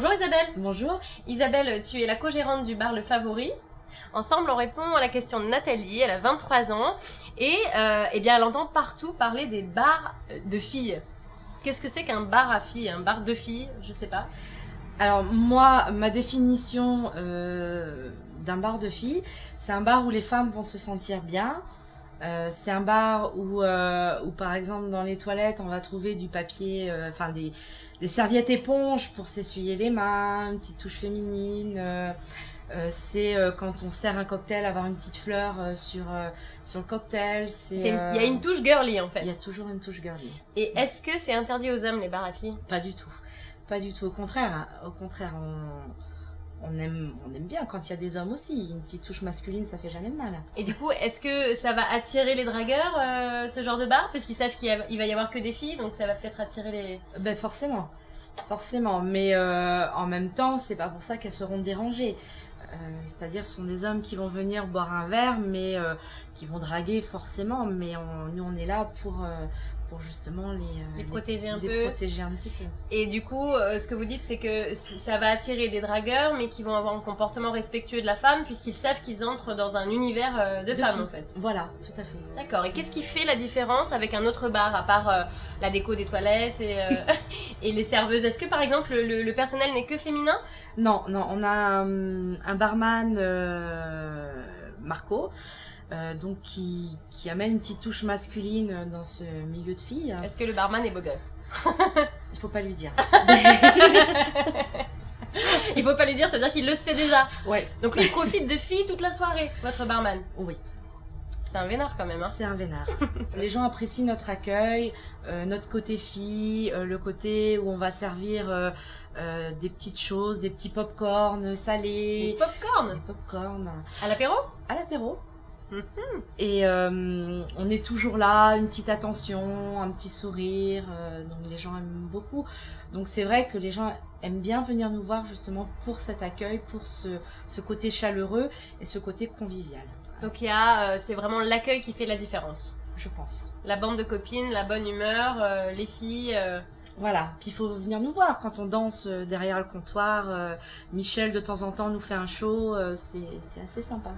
Bonjour Isabelle. Bonjour. Isabelle, tu es la co-gérante du bar Le Favori. Ensemble, on répond à la question de Nathalie, elle a 23 ans et eh bien, elle entend partout parler des bars de filles. Qu'est-ce que c'est qu'un bar à filles, un bar de filles? Je sais pas. Alors moi, ma définition d'un bar de filles, c'est un bar où les femmes vont se sentir bien. C'est un bar où par exemple dans les toilettes on va trouver du papier, des serviettes éponges pour s'essuyer les mains, une petite touche féminine. C'est quand on sert un cocktail, avoir une petite fleur sur le cocktail. Il y a une touche girly en fait. Il y a toujours une touche girly. Et est-ce que c'est interdit aux hommes les bars à filles? Pas du tout. Pas du tout. Au contraire, on aime bien quand il y a des hommes aussi. Une petite touche masculine, ça fait jamais de mal. Et du coup, est-ce que ça va attirer les dragueurs, ce genre de bar? Parce qu'ils savent qu'il va y avoir que des filles, donc ça va peut-être attirer les... Ben forcément. Mais en même temps, c'est pas pour ça qu'elles seront dérangées. C'est-à-dire, ce sont des hommes qui vont venir boire un verre, mais qui vont draguer forcément. Mais nous, on est là pour justement les protéger un petit peu. Et du coup, ce que vous dites, c'est que ça va attirer des dragueurs, mais qui vont avoir un comportement respectueux de la femme, puisqu'ils savent qu'ils entrent dans un univers de femmes, filles. en fait. Voilà, tout à fait. D'accord. Et qu'est-ce qui fait la différence avec un autre bar, à part la déco des toilettes et, et les serveuses? Est-ce que, par exemple, le personnel n'est que féminin? Non, on a un barman, Marco, donc qui amène une petite touche masculine dans ce milieu de filles. Est-ce que le barman est beau gosse? Il faut pas lui dire. Il faut pas lui dire, ça veut dire qu'il le sait déjà. Ouais. Donc lui, il profite de filles toute la soirée, votre barman. Oui. C'est un vénard quand même, hein. C'est un vénard. Les gens apprécient notre accueil, notre côté fille, le côté où on va servir des petites choses, des petits pop-corn salés. Des pop-corn? Des pop-corn. À l'apéro? À l'apéro. Mm-hmm. Et on est toujours là, une petite attention, un petit sourire, donc les gens aiment beaucoup. Donc c'est vrai que les gens aiment bien venir nous voir justement pour cet accueil, pour ce côté chaleureux et ce côté convivial. Donc c'est vraiment l'accueil qui fait la différence. Je pense. La bande de copines, la bonne humeur, les filles... Voilà, puis il faut venir nous voir quand on danse derrière le comptoir. Michel de temps en temps nous fait un show, c'est assez sympa.